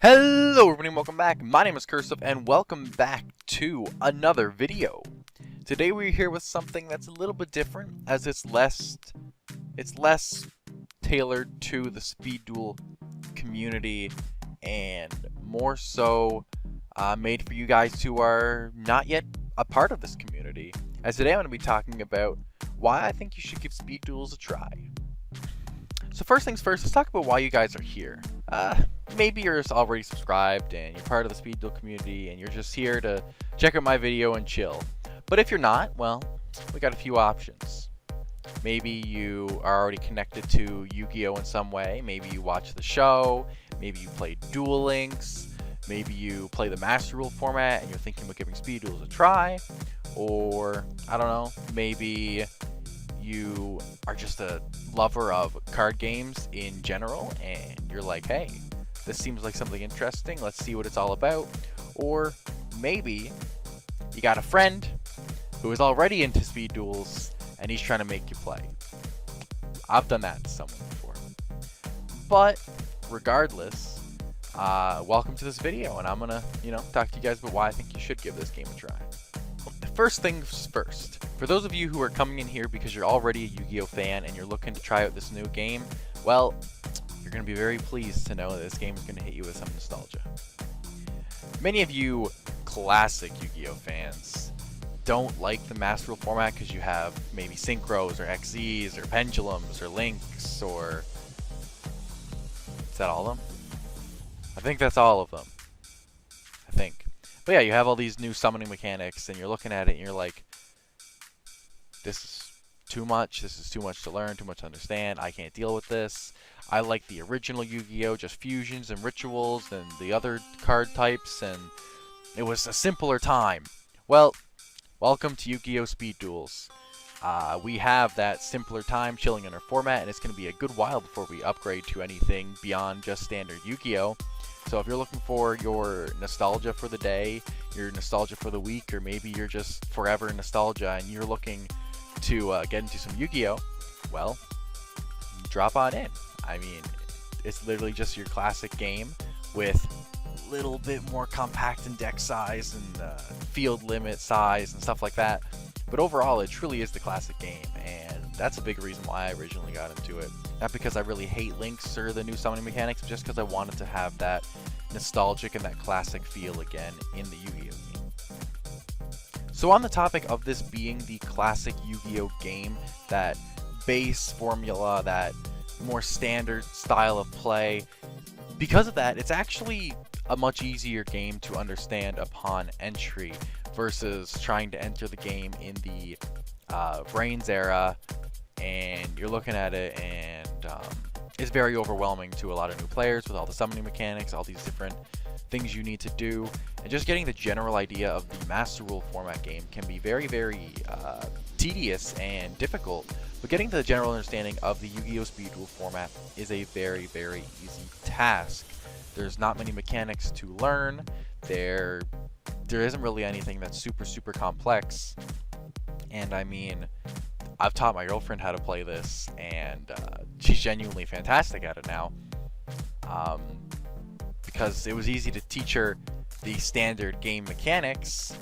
Hello everybody and welcome back. My name is curseof and welcome back to another video. Today we're here with something that's a little bit different as it's less tailored to the speed duel community and more so made for you guys who are not yet a part of this community. As today I'm going to be talking about why I think you should give speed duels a try. So first things first, let's talk about why you guys are here. Maybe you're already subscribed and you're part of the speed duel community and you're just here to check out my video and chill. But if you're not, well, we got a few options. Maybe you are already connected to Yu-Gi-Oh in some way. Maybe you watch the show. Maybe you play Duel Links. Maybe you play the Master Rule format and you're thinking about giving speed duels a try. Or, I don't know, maybe you are just a lover of card games in general and you're like, hey, this seems like something interesting, let's see what it's all about. Or maybe you got a friend who is already into speed duels and he's trying to make you play. I've done that to someone before. But regardless, welcome to this video, and I'm gonna talk to you guys about why I think you should give this game a try. First things first, for those of you who are coming in here because you're already a Yu-Gi-Oh fan and you're looking to try out this new game, well, you're going to be very pleased to know that this game is going to hit you with some nostalgia. Many of you classic Yu-Gi-Oh fans don't like the Master Rule format because you have maybe Synchros or XZs or Pendulums or Links or... Is that all of them? I think that's all of them. I think. But yeah, you have all these new summoning mechanics and you're looking at it and you're like, this is too much to learn, too much to understand, I can't deal with this. I like the original Yu-Gi-Oh, just fusions and rituals and the other card types, and it was a simpler time. Well, welcome to Yu-Gi-Oh Speed Duels. We have that simpler time chilling in our format, and it's going to be a good while before we upgrade to anything beyond just standard Yu-Gi-Oh! So if you're looking for your nostalgia for the day, your nostalgia for the week, or maybe you're just forever nostalgia and you're looking to get into some Yu-Gi-Oh, well, drop on in. I mean, it's literally just your classic game with a little bit more compact in deck size and field limit size and stuff like that. But overall, it truly is the classic game, and that's a big reason why I originally got into it. Not because I really hate Links or the new summoning mechanics, but just because I wanted to have that nostalgic and that classic feel again in the Yu-Gi-Oh game. So on the topic of this being the classic Yu-Gi-Oh game, that base formula, that more standard style of play, because of that, it's actually a much easier game to understand upon entry versus trying to enter the game in the Brains era, and you're looking at it and it's very overwhelming to a lot of new players with all the summoning mechanics, all these different things you need to do, and just getting the general idea of the Master Rule format game can be very, very tedious and difficult, but getting the general understanding of the Yu-Gi-Oh! Speed Duel format is a very, very easy task. There's not many mechanics to learn. There isn't really anything that's super complex, and I mean, I've taught my girlfriend how to play this, and she's genuinely fantastic at it now, because it was easy to teach her the standard game mechanics.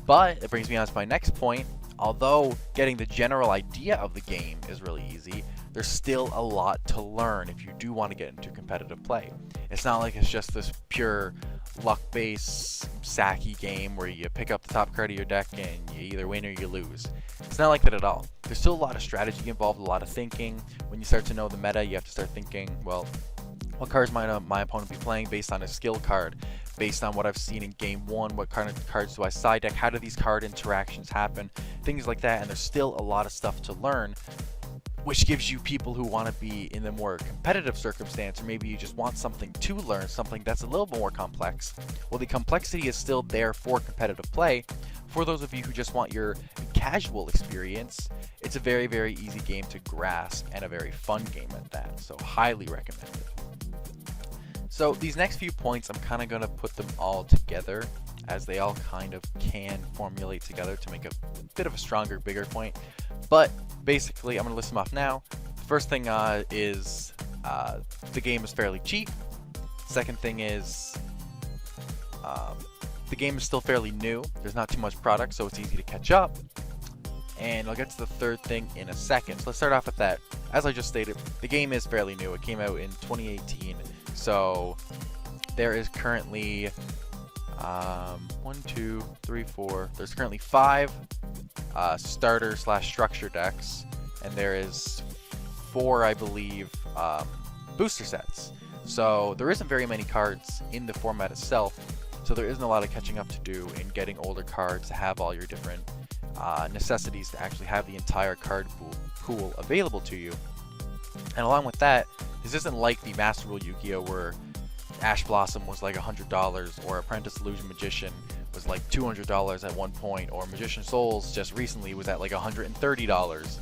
But it brings me on to my next point. Although getting the general idea of the game is really easy, there's still a lot to learn if you do want to get into competitive play. It's not like it's just this pure luck-based sacky game where you pick up the top card of your deck and you either win or you lose. It's not like that at all. There's still a lot of strategy involved, a lot of thinking. When you start to know the meta, you have to start thinking, well, what cards might my opponent be playing based on a skill card? Based on what I've seen in game one, what kind of cards do I side deck? How do these card interactions happen? Things like that, and there's still a lot of stuff to learn, which gives you people who want to be in the more competitive circumstance, or maybe you just want something to learn, something that's a little bit more complex. Well, the complexity is still there for competitive play. For those of you who just want your casual experience, it's a very, very easy game to grasp and a very fun game at that, so highly recommended. So these next few points, I'm kind of going to put them all together, as they all kind of can formulate together to make a bit of a stronger, bigger point. But basically, I'm going to list them off now. The first thing is the game is fairly cheap. Second thing is, the game is still fairly new. There's not too much product, so it's easy to catch up. And I'll get to the third thing in a second. So let's start off with that. As I just stated, the game is fairly new. It came out in 2018. So there is currently 1, 2, 3, 4. There's currently 5 starter/structure decks, and there is 4, I believe, booster sets. So there isn't very many cards in the format itself. So there isn't a lot of catching up to do in getting older cards to have all your different necessities to actually have the entire card pool available to you. And along with that, this isn't like the Master Rule Yu-Gi-Oh! Where Ash Blossom was like $100, or Apprentice Illusion Magician was like $200 at one point, or Magician Souls just recently was at like $130,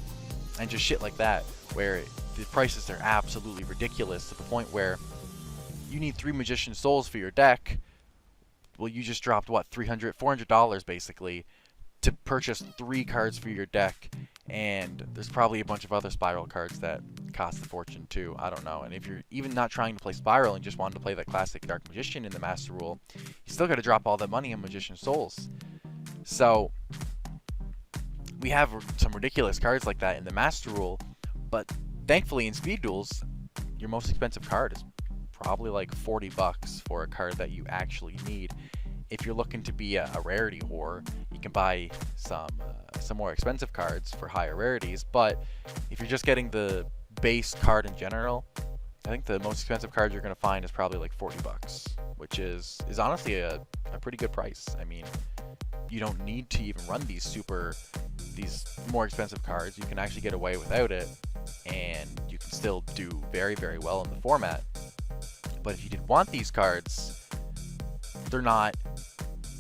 and just shit like that, where the prices are absolutely ridiculous to the point where you need 3 Magician Souls for your deck. Well, you just dropped what, $400 basically to purchase 3 cards for your deck, and there's probably a bunch of other Spiral cards that cost a fortune too. I don't know. And if you're even not trying to play Spiral and just wanted to play that classic Dark Magician in the Master Rule, you still got to drop all that money on Magician Souls. So we have some ridiculous cards like that in the Master Rule, but thankfully in Speed Duels, your most expensive card is probably like $40 for a card that you actually need. If you're looking to be a rarity whore, you can buy some more expensive cards for higher rarities. But if you're just getting the base card in general, I think the most expensive card you're going to find is probably like $40, which is honestly a pretty good price. I mean, you don't need to even run these more expensive cards. You can actually get away without it, and you can still do very, very well in the format. But if you did want these cards, they're not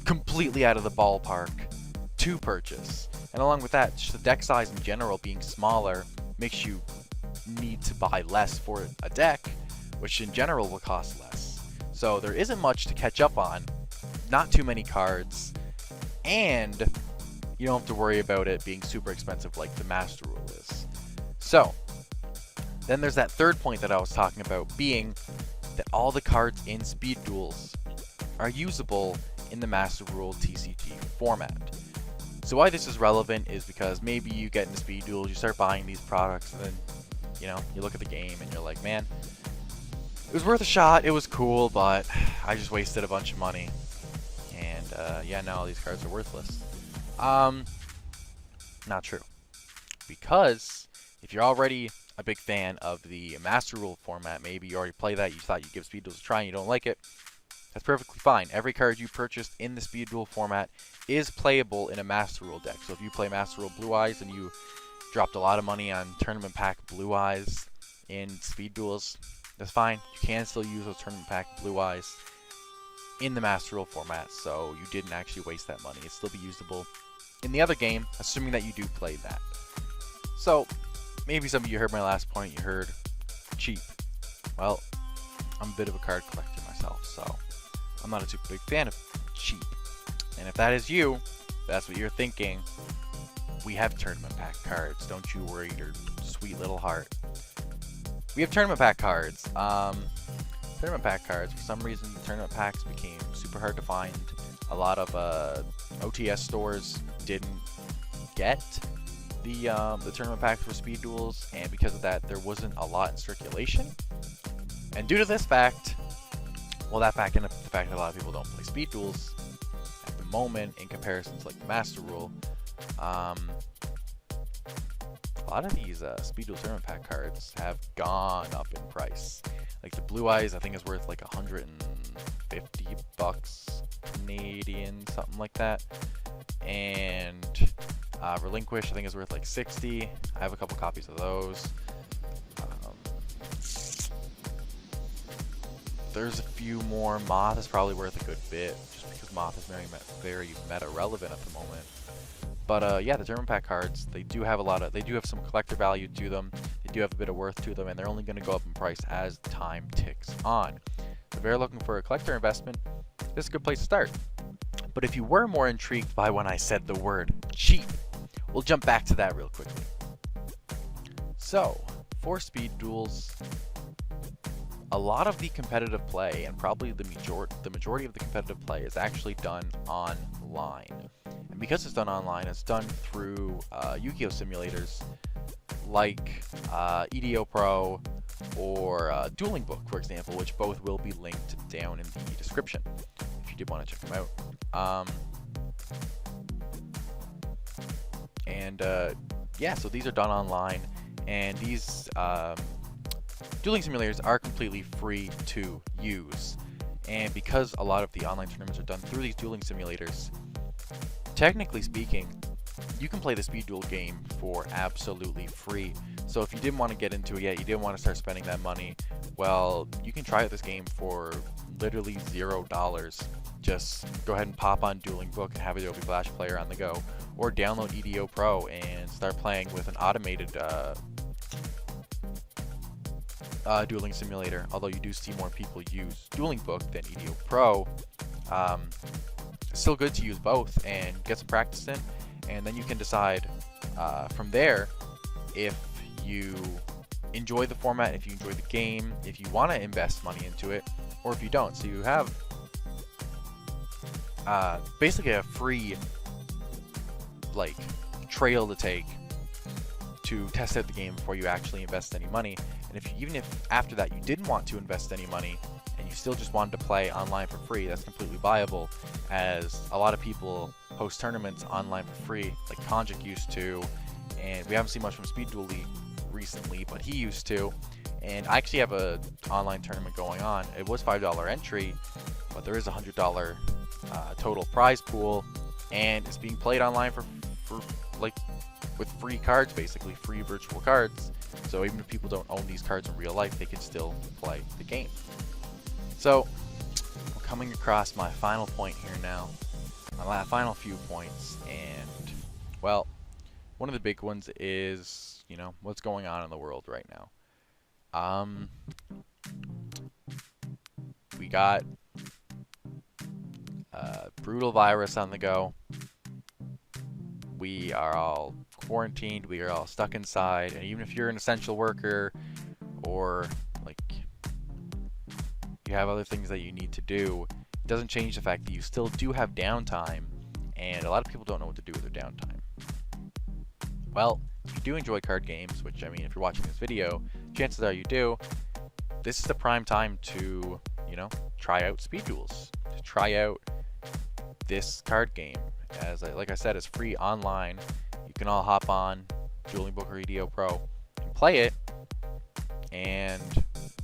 completely out of the ballpark to purchase. And along with that, just the deck size in general being smaller makes you need to buy less for a deck, which in general will cost less. So there isn't much to catch up on, not too many cards, and you don't have to worry about it being super expensive like the Master Rule is. So then there's that third point that I was talking about, being that all the cards in Speed Duels are usable in the Master Rule TCG format. So why this is relevant is because maybe you get into Speed Duels, you start buying these products, and then, you know, you look at the game and you're like, man, it was worth a shot, it was cool, but I just wasted a bunch of money. And yeah, now all these cards are worthless. Not true. Because if you're already a big fan of the Master Rule format, maybe you already play that, you thought you'd give Speed Duels a try and you don't like it, that's perfectly fine. Every card you purchased in the Speed Duel format is playable in a Master Rule deck. So if you play Master Rule Blue Eyes and you dropped a lot of money on Tournament Pack Blue Eyes in Speed Duels, that's fine. You can still use those Tournament Pack Blue Eyes in the Master Rule format, so you didn't actually waste that money. It'd still be usable in the other game, assuming that you do play that. So maybe some of you heard my last point, you heard cheap. Well, I'm a bit of a card collector myself, so I'm not a super big fan of cheap. And if that is you, that's what you're thinking, we have tournament pack cards. Don't you worry your sweet little heart. We have tournament pack cards. Tournament pack cards, for some reason, tournament packs became super hard to find. A lot of OTS stores didn't get the tournament packs for Speed Duels, and because of that, there wasn't a lot in circulation. And due to this fact, well, that fact and the fact that a lot of people don't play Speed Duels at the moment in comparison to like the Master Rule, a lot of these Speed Duel tournament pack cards have gone up in price. Like the Blue Eyes, I think is worth like $150 Canadian, something like that. And Relinquish, I think is worth like 60. I have a couple copies of those. There's a few more. Moth is probably worth a good bit, just because Moth is very meta relevant at the moment. But yeah, the tournament pack cards, they do have some collector value to them. They do have a bit of worth to them, and they're only going to go up in price as time ticks on. So if you're looking for a collector investment, this is a good place to start. But if you were more intrigued by when I said the word cheap, we'll jump back to that real quickly. So for Speed Duels, a lot of the competitive play, and probably the majority of the competitive play, is actually done online. And because it's done online, it's done through Yugioh simulators like EDO Pro or Dueling Book, for example, which both will be linked down in the description if you did want to check them out. Yeah, so these are done online, and these dueling simulators are completely free to use. And because a lot of the online tournaments are done through these dueling simulators, technically speaking, you can play the speed duel game for absolutely free. So if you didn't want to get into it yet, you didn't want to start spending that money, well, you can try out this game for literally $0. Just go ahead and pop on Dueling Book and have Adobe Flash Player on the go, or download EDO Pro and start playing with an automated dueling simulator. Although you do see more people use Dueling Book than EDO Pro, it's still good to use both and get some practice in, and then you can decide from there if you enjoy the format, if you enjoy the game, if you want to invest money into it, or if you don't. So you have basically a free trail to take to test out the game before you actually invest any money. And even if after that you didn't want to invest any money and you still just wanted to play online for free, that's completely viable, as a lot of people host tournaments online for free, like Konjik used to, and we haven't seen much from Speed Duel League recently, but he used to. And I actually have a online tournament going on. It was $5 entry, but there is a $100 total prize pool, and it's being played online for with free cards, basically free virtual cards. So even if people don't own these cards in real life, they can still play the game. So we're coming across my final point here now, my final few points, and well, one of the big ones is, you know, what's going on in the world right now. We got a brutal virus on the go. We are all quarantined, we are all stuck inside, and even if you're an essential worker or you have other things that you need to do, it doesn't change the fact that you still do have downtime, and a lot of people don't know what to do with their downtime. Well, if you do enjoy card games, which, I mean, if you're watching this video, chances are you do, this is the prime time to, you know, try out Speed Duels, to try out this card game. As like I said, it's free online. You can all hop on Dueling Book or EDO Pro and play it, and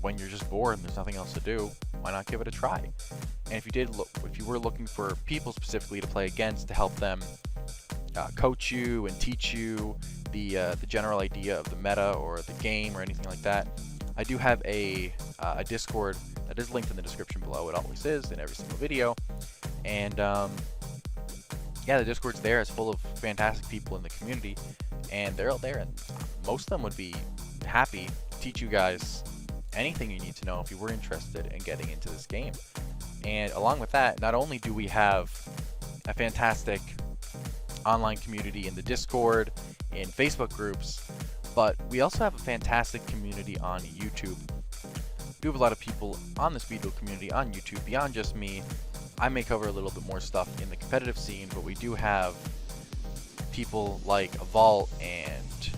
when you're just bored and there's nothing else to do, why not give it a try? And if you were looking for people specifically to play against, to help them coach you and teach you the general idea of the meta or the game or anything like that, I do have a Discord that is linked in the description below. It always is in every single video. And yeah, the Discord's there. It's full of fantastic people in the community, and they're all there, and most of them would be happy to teach you guys anything you need to know if you were interested in getting into this game. And along with that, not only do we have a fantastic online community in the Discord, in Facebook groups, but we also have a fantastic community on YouTube. We do have a lot of people on the Speed Duel community on YouTube, beyond just me. I may cover a little bit more stuff in the competitive scene, but we do have people like Vault and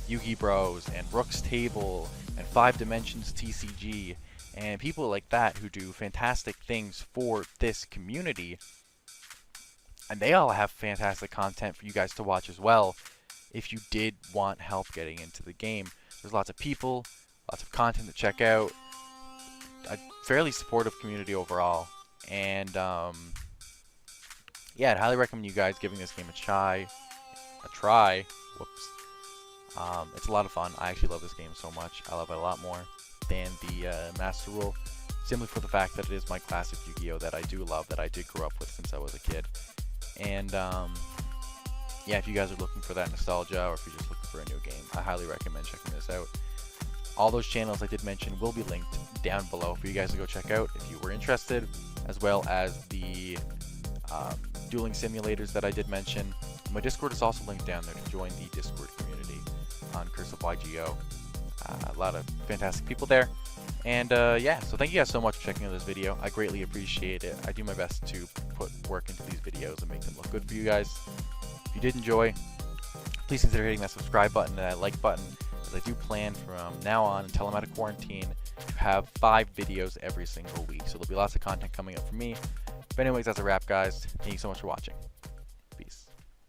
Yugi Bros and Rook's Table and 5 Dimensions TCG and people like that who do fantastic things for this community. And they all have fantastic content for you guys to watch as well if you did want help getting into the game. There's lots of people, lots of content to check out, a fairly supportive community overall. And yeah, I'd highly recommend you guys giving this game a try. Whoops. It's a lot of fun. I actually love this game so much. I love it a lot more than the Master Rule, simply for the fact that it is my classic Yu-Gi-Oh that I do love, that I did grow up with since I was a kid. And yeah, if you guys are looking for that nostalgia, or if you're just looking for a new game, I highly recommend checking this out. All those channels I did mention will be linked down below for you guys to go check out if you were interested, as well as the dueling simulators that I did mention. My Discord is also linked down there to join the Discord community on curseof Yugioh. A lot of fantastic people there. And yeah, so thank you guys so much for checking out this video. I greatly appreciate it. I do my best to put work into these videos and make them look good for you guys. If you did enjoy, please consider hitting that subscribe button and that like button, as I do plan from now on until I'm out of quarantine to have 5 videos every single week. So there'll be lots of content coming up from me. But anyways, that's a wrap, guys. Thank you so much for watching.